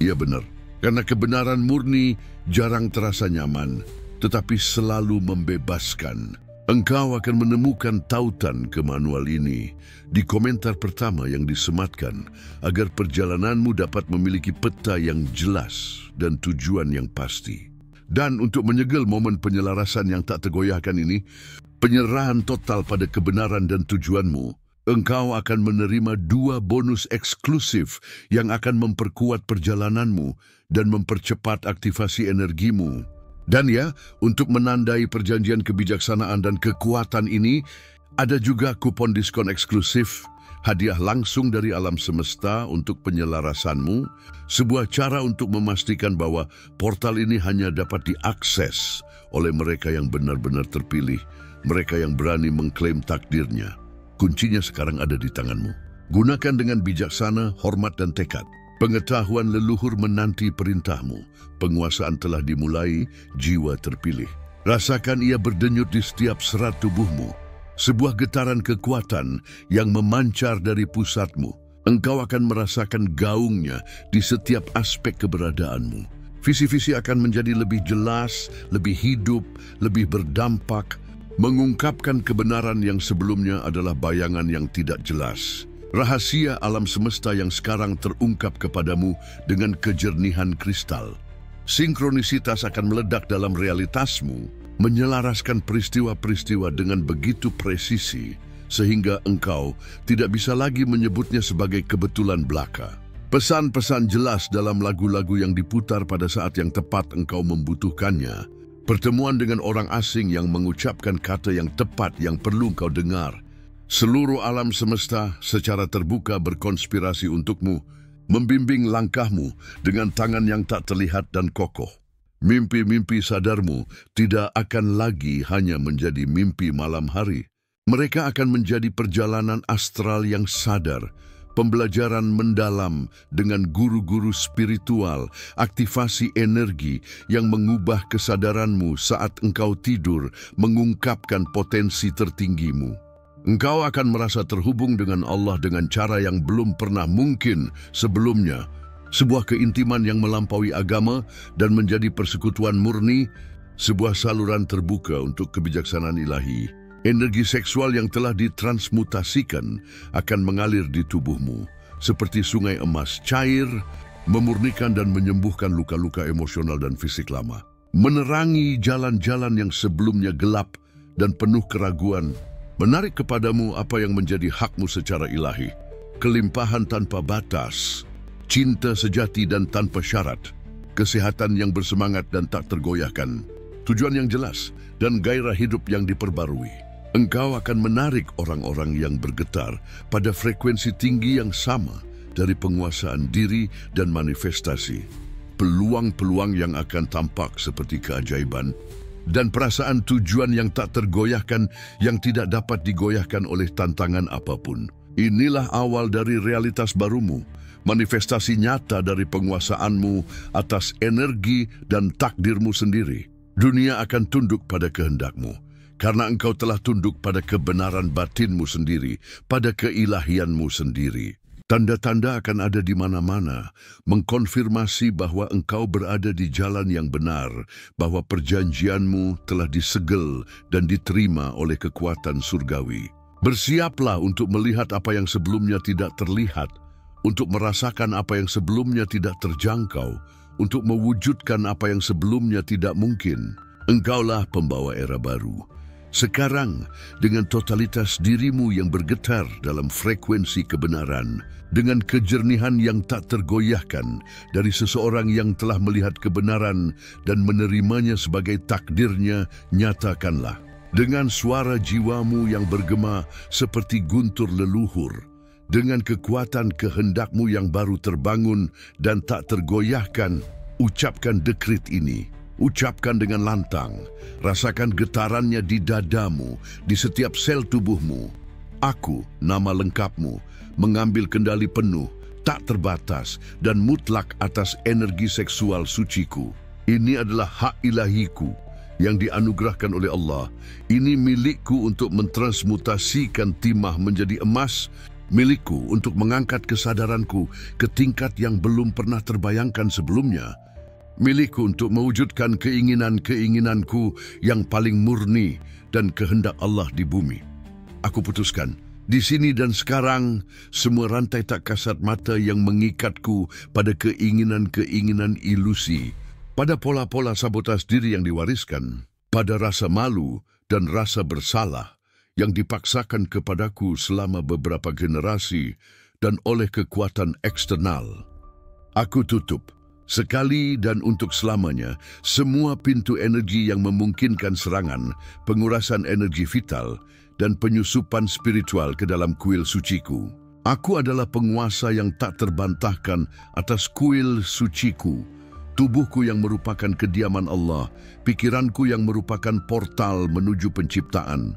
ia benar, karena kebenaran murni jarang terasa nyaman, tetapi selalu membebaskan. Engkau akan menemukan tautan ke manual ini di komentar pertama yang disematkan agar perjalananmu dapat memiliki peta yang jelas dan tujuan yang pasti. Dan untuk menyegel momen penyelarasan yang tak tergoyahkan ini, penyerahan total pada kebenaran dan tujuanmu, engkau akan menerima 2 bonus eksklusif yang akan memperkuat perjalananmu dan mempercepat aktivasi energimu. Dan ya, untuk menandai perjanjian kebijaksanaan dan kekuatan ini, ada juga kupon diskon eksklusif, hadiah langsung dari alam semesta untuk penyelarasanmu, sebuah cara untuk memastikan bahwa portal ini hanya dapat diakses oleh mereka yang benar-benar terpilih, mereka yang berani mengklaim takdirnya. Kuncinya sekarang ada di tanganmu. Gunakan dengan bijaksana, hormat dan tekad. Pengetahuan leluhur menanti perintahmu. Penguasaan telah dimulai, jiwa terpilih. Rasakan ia berdenyut di setiap serat tubuhmu. Sebuah getaran kekuatan yang memancar dari pusatmu. Engkau akan merasakan gaungnya di setiap aspek keberadaanmu. Visi-visi akan menjadi lebih jelas, lebih hidup, lebih berdampak, mengungkapkan kebenaran yang sebelumnya adalah bayangan yang tidak jelas. Rahasia alam semesta yang sekarang terungkap kepadamu dengan kejernihan kristal. Sinkronisitas akan meledak dalam realitasmu, menyelaraskan peristiwa-peristiwa dengan begitu presisi, sehingga engkau tidak bisa lagi menyebutnya sebagai kebetulan belaka. Pesan-pesan jelas dalam lagu-lagu yang diputar pada saat yang tepat engkau membutuhkannya. Pertemuan dengan orang asing yang mengucapkan kata yang tepat yang perlu engkau dengar. Seluruh alam semesta secara terbuka berkonspirasi untukmu, membimbing langkahmu dengan tangan yang tak terlihat dan kokoh. Mimpi-mimpi sadarmu tidak akan lagi hanya menjadi mimpi malam hari. Mereka akan menjadi perjalanan astral yang sadar, pembelajaran mendalam dengan guru-guru spiritual, aktivasi energi yang mengubah kesadaranmu saat engkau tidur, mengungkapkan potensi tertinggimu. Engkau akan merasa terhubung dengan Allah dengan cara yang belum pernah mungkin sebelumnya. Sebuah keintiman yang melampaui agama dan menjadi persekutuan murni, sebuah saluran terbuka untuk kebijaksanaan ilahi. Energi seksual yang telah ditransmutasikan akan mengalir di tubuhmu, seperti sungai emas cair, memurnikan dan menyembuhkan luka-luka emosional dan fisik lama. Menerangi jalan-jalan yang sebelumnya gelap dan penuh keraguan, menarik kepadamu apa yang menjadi hakmu secara ilahi, kelimpahan tanpa batas, cinta sejati dan tanpa syarat, kesehatan yang bersemangat dan tak tergoyahkan, tujuan yang jelas dan gairah hidup yang diperbarui. Engkau akan menarik orang-orang yang bergetar pada frekuensi tinggi yang sama dari penguasaan diri dan manifestasi, peluang-peluang yang akan tampak seperti keajaiban, dan perasaan tujuan yang tak tergoyahkan yang tidak dapat digoyahkan oleh tantangan apapun. Inilah awal dari realitas barumu, manifestasi nyata dari penguasaanmu atas energi dan takdirmu sendiri. Dunia akan tunduk pada kehendakmu, karena engkau telah tunduk pada kebenaran batinmu sendiri, pada keilahianmu sendiri. Tanda-tanda akan ada di mana-mana, mengkonfirmasi bahwa engkau berada di jalan yang benar, bahwa perjanjianmu telah disegel dan diterima oleh kekuatan surgawi. Bersiaplah untuk melihat apa yang sebelumnya tidak terlihat, untuk merasakan apa yang sebelumnya tidak terjangkau, untuk mewujudkan apa yang sebelumnya tidak mungkin. Engkaulah pembawa era baru. Sekarang, dengan totalitas dirimu yang bergetar dalam frekuensi kebenaran, dengan kejernihan yang tak tergoyahkan dari seseorang yang telah melihat kebenaran dan menerimanya sebagai takdirnya, nyatakanlah. Dengan suara jiwamu yang bergema seperti guntur leluhur, dengan kekuatan kehendakmu yang baru terbangun dan tak tergoyahkan, ucapkan dekrit ini. Ucapkan dengan lantang, rasakan getarannya di dadamu, di setiap sel tubuhmu. Aku, nama lengkapmu, mengambil kendali penuh, tak terbatas, dan mutlak atas energi seksual suciku. Ini adalah hak ilahiku yang dianugerahkan oleh Allah. Ini milikku untuk mentransmutasikan timah menjadi emas, milikku untuk mengangkat kesadaranku ke tingkat yang belum pernah terbayangkan sebelumnya, milikku untuk mewujudkan keinginan-keinginanku yang paling murni dan kehendak Allah di bumi. Aku putuskan, di sini dan sekarang, semua rantai tak kasat mata yang mengikatku pada keinginan-keinginan ilusi, pada pola-pola sabotas diri yang diwariskan, pada rasa malu dan rasa bersalah yang dipaksakan kepadaku selama beberapa generasi dan oleh kekuatan eksternal. Aku tutup, sekali dan untuk selamanya, semua pintu energi yang memungkinkan serangan, pengurasan energi vital, dan penyusupan spiritual ke dalam kuil suciku. Aku adalah penguasa yang tak terbantahkan atas kuil suciku, tubuhku yang merupakan kediaman Allah, pikiranku yang merupakan portal menuju penciptaan,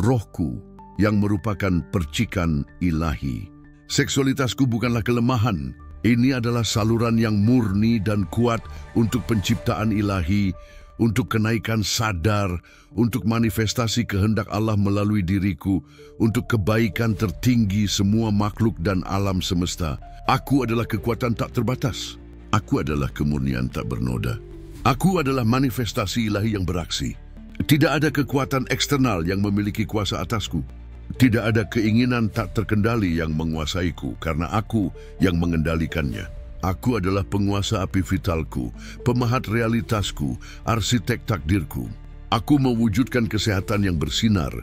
rohku yang merupakan percikan ilahi. Seksualitasku bukanlah kelemahan. Ini adalah saluran yang murni dan kuat untuk penciptaan ilahi, untuk kenaikan sadar, untuk manifestasi kehendak Allah melalui diriku, untuk kebaikan tertinggi semua makhluk dan alam semesta. Aku adalah kekuatan tak terbatas. Aku adalah kemurnian tak bernoda. Aku adalah manifestasi ilahi yang beraksi. Tidak ada kekuatan eksternal yang memiliki kuasa atasku. Tidak ada keinginan tak terkendali yang menguasaiku, karena aku yang mengendalikannya. Aku adalah penguasa api vitalku, pemahat realitasku, arsitek takdirku. Aku mewujudkan kesehatan yang bersinar,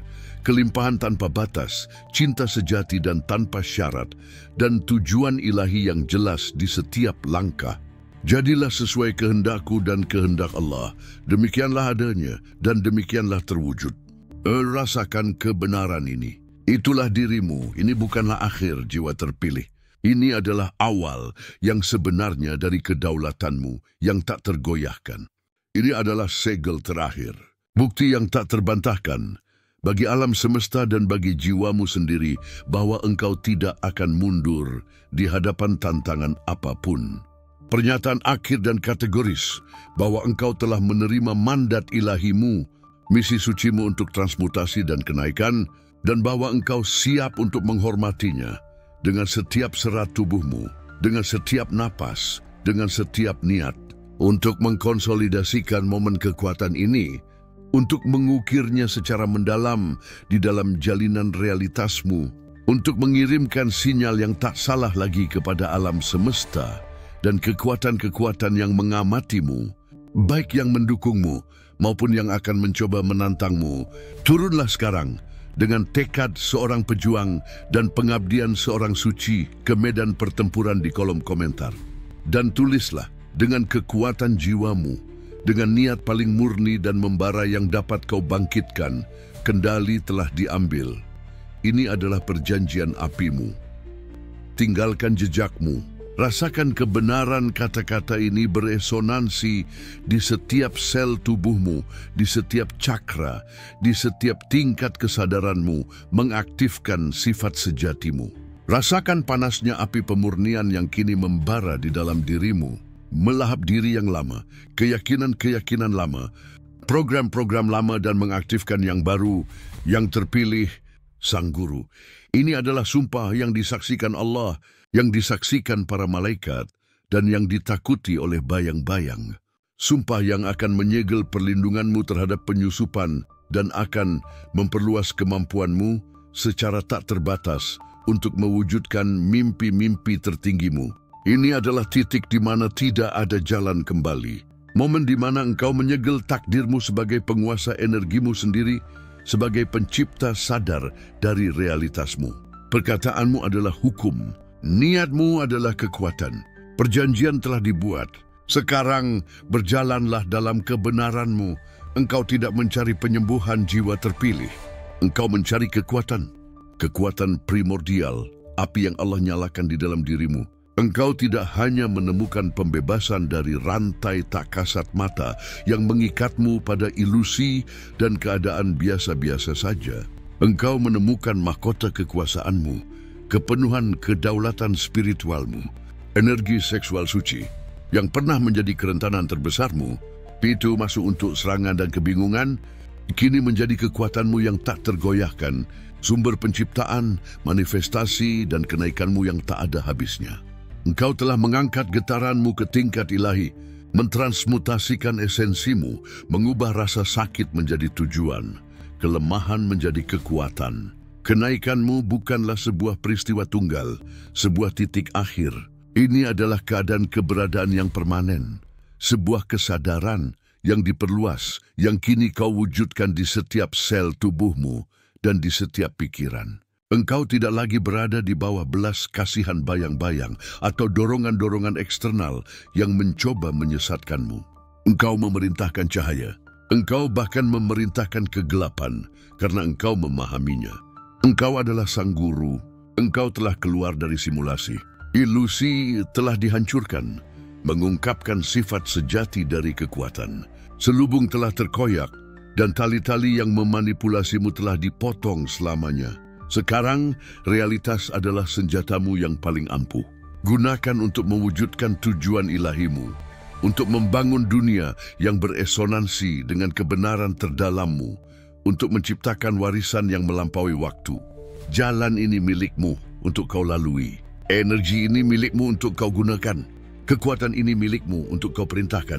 kelimpahan tanpa batas, cinta sejati dan tanpa syarat, dan tujuan ilahi yang jelas di setiap langkah. Jadilah sesuai kehendakku dan kehendak Allah. Demikianlah adanya dan demikianlah terwujud. Rasakan kebenaran ini. Itulah dirimu, ini bukanlah akhir jiwa terpilih. Ini adalah awal yang sebenarnya dari kedaulatanmu yang tak tergoyahkan. Ini adalah segel terakhir, bukti yang tak terbantahkan bagi alam semesta dan bagi jiwamu sendiri bahwa engkau tidak akan mundur di hadapan tantangan apapun. Pernyataan akhir dan kategoris bahwa engkau telah menerima mandat ilahimu, misi sucimu untuk transmutasi dan kenaikan, dan bahwa engkau siap untuk menghormatinya dengan setiap serat tubuhmu, dengan setiap napas, dengan setiap niat, untuk mengkonsolidasikan momen kekuatan ini, untuk mengukirnya secara mendalam di dalam jalinan realitasmu, untuk mengirimkan sinyal yang tak salah lagi kepada alam semesta dan kekuatan-kekuatan yang mengamatimu, baik yang mendukungmu maupun yang akan mencoba menantangmu. Turunlah sekarang dengan tekad seorang pejuang dan pengabdian seorang suci ke medan pertempuran di kolom komentar. Dan tulislah dengan kekuatan jiwamu, dengan niat paling murni dan membara yang dapat kau bangkitkan, kendali telah diambil. Ini adalah perjanjian apimu. Tinggalkan jejakmu. Rasakan kebenaran kata-kata ini beresonansi di setiap sel tubuhmu, di setiap cakra, di setiap tingkat kesadaranmu, mengaktifkan sifat sejatimu. Rasakan panasnya api pemurnian yang kini membara di dalam dirimu, melahap diri yang lama, keyakinan-keyakinan lama, program-program lama dan mengaktifkan yang baru, yang terpilih, Sang Guru. Ini adalah sumpah yang disaksikan Allah, yang disaksikan para malaikat, dan yang ditakuti oleh bayang-bayang. Sumpah yang akan menyegel perlindunganmu terhadap penyusupan dan akan memperluas kemampuanmu secara tak terbatas untuk mewujudkan mimpi-mimpi tertinggimu. Ini adalah titik di mana tidak ada jalan kembali. Momen di mana engkau menyegel takdirmu sebagai penguasa energimu sendiri, sebagai pencipta sadar dari realitasmu. Perkataanmu adalah hukum. Niatmu adalah kekuatan. Perjanjian telah dibuat. Sekarang berjalanlah dalam kebenaranmu. Engkau tidak mencari penyembuhan jiwa terpilih. Engkau mencari kekuatan. Kekuatan primordial, api yang Allah nyalakan di dalam dirimu. Engkau tidak hanya menemukan pembebasan dari rantai tak kasat mata yang mengikatmu pada ilusi dan keadaan biasa-biasa saja. Engkau menemukan mahkota kekuasaanmu, kepenuhan kedaulatan spiritualmu, energi seksual suci yang pernah menjadi kerentanan terbesarmu. Pintu masuk untuk serangan dan kebingungan kini menjadi kekuatanmu yang tak tergoyahkan, sumber penciptaan, manifestasi dan kenaikanmu yang tak ada habisnya. Engkau telah mengangkat getaranmu ke tingkat ilahi, mentransmutasikan esensimu, mengubah rasa sakit menjadi tujuan, kelemahan menjadi kekuatan. Kenaikanmu bukanlah sebuah peristiwa tunggal, sebuah titik akhir. Ini adalah keadaan keberadaan yang permanen, sebuah kesadaran yang diperluas, yang kini kau wujudkan di setiap sel tubuhmu dan di setiap pikiran. Engkau tidak lagi berada di bawah belas kasihan bayang-bayang atau dorongan-dorongan eksternal yang mencoba menyesatkanmu. Engkau memerintahkan cahaya. Engkau bahkan memerintahkan kegelapan karena engkau memahaminya. Engkau adalah sang guru. Engkau telah keluar dari simulasi. Ilusi telah dihancurkan, mengungkapkan sifat sejati dari kekuatan. Selubung telah terkoyak dan tali-tali yang memanipulasimu telah dipotong selamanya. Sekarang, realitas adalah senjatamu yang paling ampuh. Gunakan untuk mewujudkan tujuan ilahimu, untuk membangun dunia yang beresonansi dengan kebenaran terdalammu, untuk menciptakan warisan yang melampaui waktu. Jalan ini milikmu untuk kau lalui. Energi ini milikmu untuk kau gunakan. Kekuatan ini milikmu untuk kau perintahkan.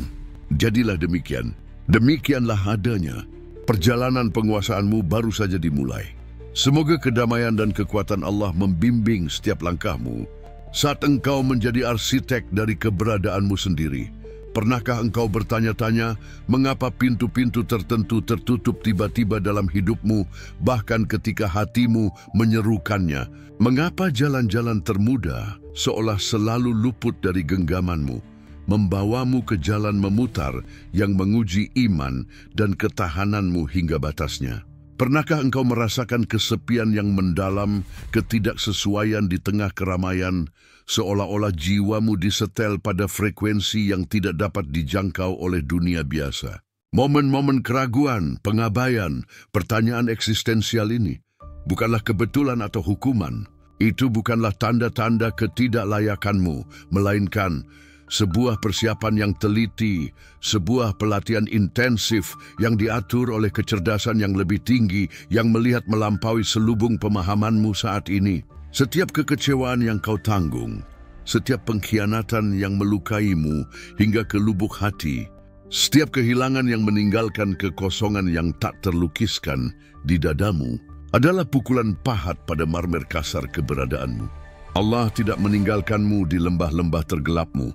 Jadilah demikian. Demikianlah adanya. Perjalanan penguasaanmu baru saja dimulai. Semoga kedamaian dan kekuatan Allah membimbing setiap langkahmu. Saat engkau menjadi arsitek dari keberadaanmu sendiri, pernahkah engkau bertanya-tanya mengapa pintu-pintu tertentu tertutup tiba-tiba dalam hidupmu, bahkan ketika hatimu menyerukannya? Mengapa jalan-jalan termudah seolah selalu luput dari genggamanmu, membawamu ke jalan memutar yang menguji iman dan ketahananmu hingga batasnya? Pernahkah engkau merasakan kesepian yang mendalam, ketidaksesuaian di tengah keramaian, seolah-olah jiwamu disetel pada frekuensi yang tidak dapat dijangkau oleh dunia biasa? Momen-momen keraguan, pengabaian, pertanyaan eksistensial ini bukanlah kebetulan atau hukuman. Itu bukanlah tanda-tanda ketidaklayakanmu, melainkan sebuah persiapan yang teliti, sebuah pelatihan intensif yang diatur oleh kecerdasan yang lebih tinggi yang melihat melampaui selubung pemahamanmu saat ini. Setiap kekecewaan yang kau tanggung, setiap pengkhianatan yang melukaimu hingga ke lubuk hati, setiap kehilangan yang meninggalkan kekosongan yang tak terlukiskan di dadamu adalah pukulan pahat pada marmer kasar keberadaanmu. Allah tidak meninggalkanmu di lembah-lembah tergelapmu.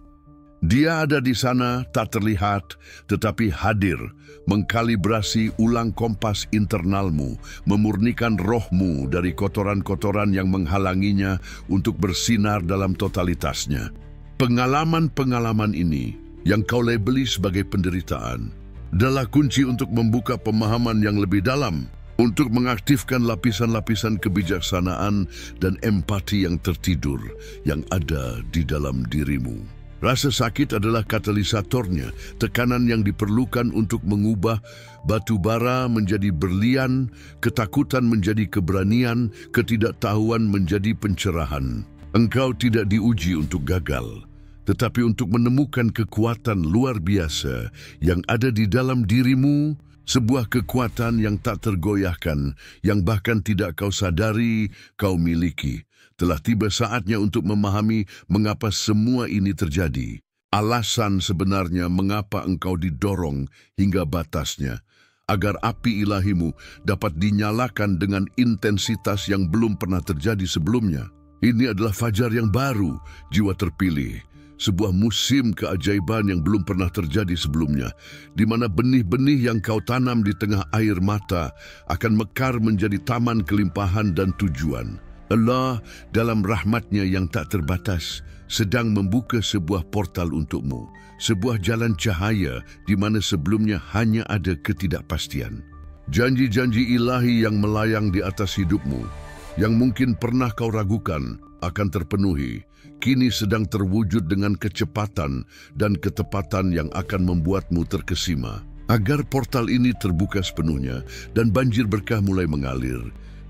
Dia ada di sana, tak terlihat, tetapi hadir, mengkalibrasi ulang kompas internalmu, memurnikan rohmu dari kotoran-kotoran yang menghalanginya untuk bersinar dalam totalitasnya. Pengalaman-pengalaman ini, yang kau labeli sebagai penderitaan, adalah kunci untuk membuka pemahaman yang lebih dalam, untuk mengaktifkan lapisan-lapisan kebijaksanaan dan empati yang tertidur yang ada di dalam dirimu. Rasa sakit adalah katalisatornya, tekanan yang diperlukan untuk mengubah batu bara menjadi berlian, ketakutan menjadi keberanian, ketidaktahuan menjadi pencerahan. Engkau tidak diuji untuk gagal, tetapi untuk menemukan kekuatan luar biasa yang ada di dalam dirimu, sebuah kekuatan yang tak tergoyahkan, yang bahkan tidak kau sadari kau miliki. Telah tiba saatnya untuk memahami mengapa semua ini terjadi. Alasan sebenarnya mengapa engkau didorong hingga batasnya, agar api ilahimu dapat dinyalakan dengan intensitas yang belum pernah terjadi sebelumnya. Ini adalah fajar yang baru, jiwa terpilih, sebuah musim keajaiban yang belum pernah terjadi sebelumnya, di mana benih-benih yang kau tanam di tengah air mata akan mekar menjadi taman kelimpahan dan tujuan. Allah dalam rahmatnya yang tak terbatas sedang membuka sebuah portal untukmu, sebuah jalan cahaya di mana sebelumnya hanya ada ketidakpastian. Janji-janji ilahi yang melayang di atas hidupmu, yang mungkin pernah kau ragukan akan terpenuhi, kini sedang terwujud dengan kecepatan dan ketepatan yang akan membuatmu terkesima. Agar portal ini terbuka sepenuhnya dan banjir berkah mulai mengalir,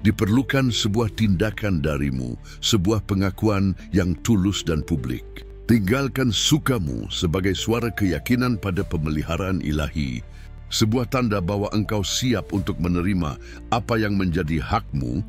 Diperlukan sebuah tindakan darimu, sebuah pengakuan yang tulus dan publik. Tinggalkan sukamu sebagai suara keyakinan pada pemeliharaan ilahi, sebuah tanda bahwa engkau siap untuk menerima apa yang menjadi hakmu,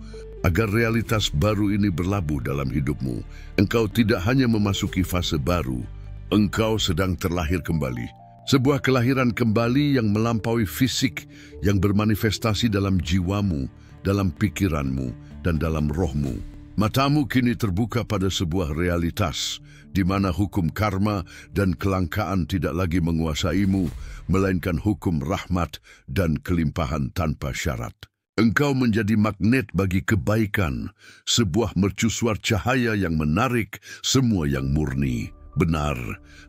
agar realitas baru ini berlabuh dalam hidupmu. Engkau tidak hanya memasuki fase baru, engkau sedang terlahir kembali. Sebuah kelahiran kembali yang melampaui fisik, yang bermanifestasi dalam jiwamu, dalam pikiranmu, dan dalam rohmu. Matamu kini terbuka pada sebuah realitas, di mana hukum karma dan kelangkaan tidak lagi menguasaimu, melainkan hukum rahmat dan kelimpahan tanpa syarat. Engkau menjadi magnet bagi kebaikan, sebuah mercusuar cahaya yang menarik semua yang murni, benar,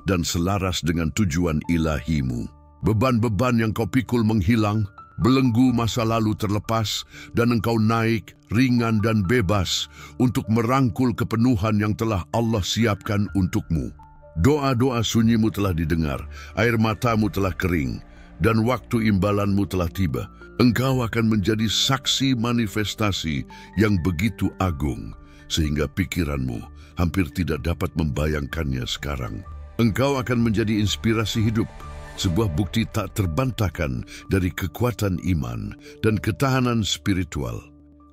dan selaras dengan tujuan ilahimu. Beban-beban yang kau pikul menghilang, belenggu masa lalu terlepas, dan engkau naik, ringan dan bebas untuk merangkul kepenuhan yang telah Allah siapkan untukmu. Doa-doa sunyimu telah didengar, air matamu telah kering, dan waktu imbalanmu telah tiba. Engkau akan menjadi saksi manifestasi yang begitu agung, sehingga pikiranmu hampir tidak dapat membayangkannya sekarang. Engkau akan menjadi inspirasi hidup, sebuah bukti tak terbantahkan dari kekuatan iman dan ketahanan spiritual.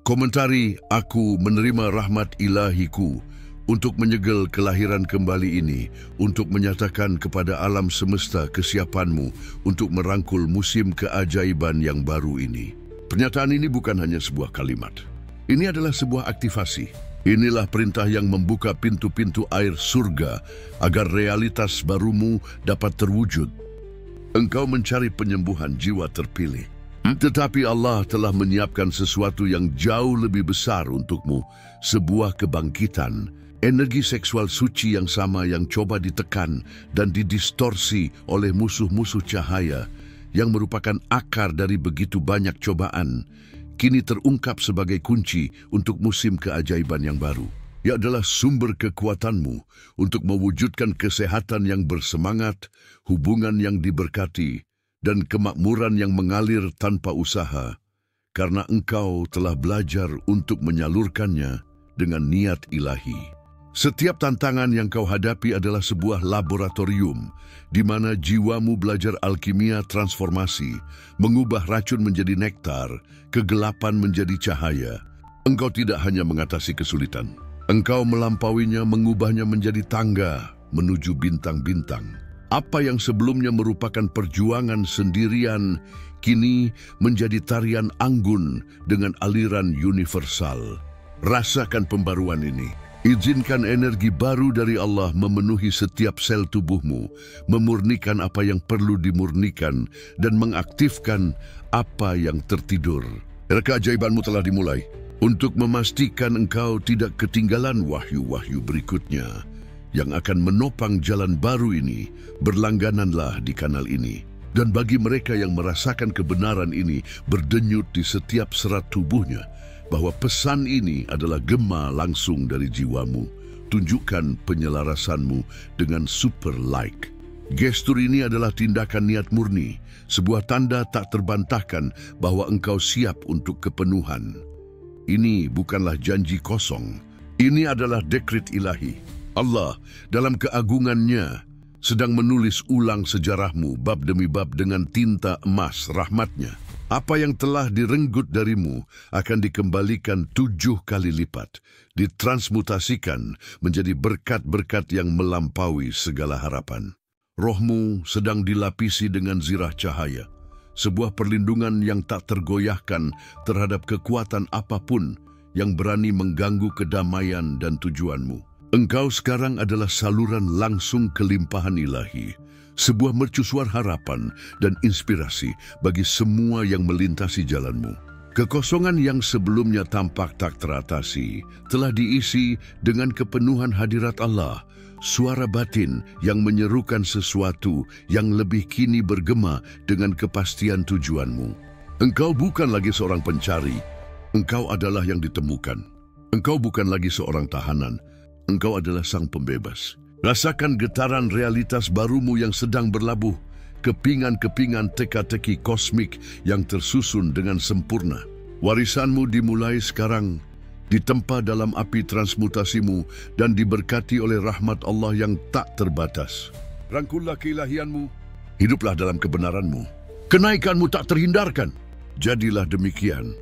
Komentari, aku menerima rahmat ilahiku untuk menyegel kelahiran kembali ini, untuk menyatakan kepada alam semesta kesiapanmu untuk merangkul musim keajaiban yang baru ini. Pernyataan ini bukan hanya sebuah kalimat. Ini adalah sebuah aktivasi. Inilah perintah yang membuka pintu-pintu air surga agar realitas barumu dapat terwujud. Engkau mencari penyembuhan jiwa terpilih. Tetapi Allah telah menyiapkan sesuatu yang jauh lebih besar untukmu, sebuah kebangkitan, energi seksual suci yang sama yang coba ditekan dan didistorsi oleh musuh-musuh cahaya, yang merupakan akar dari begitu banyak cobaan, kini terungkap sebagai kunci untuk musim keajaiban yang baru. Ia adalah sumber kekuatanmu untuk mewujudkan kesehatan yang bersemangat, hubungan yang diberkati, dan kemakmuran yang mengalir tanpa usaha, karena engkau telah belajar untuk menyalurkannya dengan niat ilahi. Setiap tantangan yang kau hadapi adalah sebuah laboratorium, di mana jiwamu belajar alkimia transformasi, mengubah racun menjadi nektar, kegelapan menjadi cahaya. Engkau tidak hanya mengatasi kesulitan, engkau melampauinya, mengubahnya menjadi tangga menuju bintang-bintang. Apa yang sebelumnya merupakan perjuangan sendirian, kini menjadi tarian anggun dengan aliran universal. Rasakan pembaruan ini. Izinkan energi baru dari Allah memenuhi setiap sel tubuhmu, memurnikan apa yang perlu dimurnikan, dan mengaktifkan apa yang tertidur. Era keajaibanmu telah dimulai. Untuk memastikan engkau tidak ketinggalan wahyu-wahyu berikutnya yang akan menopang jalan baru ini, berlanggananlah di kanal ini. Dan bagi mereka yang merasakan kebenaran ini berdenyut di setiap serat tubuhnya, bahwa pesan ini adalah gema langsung dari jiwamu, tunjukkan penyelarasanmu dengan super like. Gestur ini adalah tindakan niat murni, sebuah tanda tak terbantahkan bahwa engkau siap untuk kepenuhan. Ini bukanlah janji kosong. Ini adalah dekret ilahi. Allah dalam keagungannya sedang menulis ulang sejarahmu bab demi bab dengan tinta emas rahmatnya. Apa yang telah direnggut darimu akan dikembalikan 7 kali lipat, ditransmutasikan menjadi berkat-berkat yang melampaui segala harapan. Rohmu sedang dilapisi dengan zirah cahaya, sebuah perlindungan yang tak tergoyahkan terhadap kekuatan apapun yang berani mengganggu kedamaian dan tujuanmu. Engkau sekarang adalah saluran langsung kelimpahan ilahi, sebuah mercusuar harapan dan inspirasi bagi semua yang melintasi jalanmu. Kekosongan yang sebelumnya tampak tak teratasi telah diisi dengan kepenuhan hadirat Allah, suara batin yang menyerukan sesuatu yang lebih kini bergema dengan kepastian tujuanmu. Engkau bukan lagi seorang pencari, engkau adalah yang ditemukan. Engkau bukan lagi seorang tahanan, engkau adalah sang pembebas. Rasakan getaran realitas barumu yang sedang berlabuh, kepingan-kepingan teka-teki kosmik yang tersusun dengan sempurna. Warisanmu dimulai sekarang, ditempa dalam api transmutasimu dan diberkati oleh rahmat Allah yang tak terbatas. Rangkullah keilahianmu, hiduplah dalam kebenaranmu. Kenaikanmu tak terhindarkan. Jadilah demikian.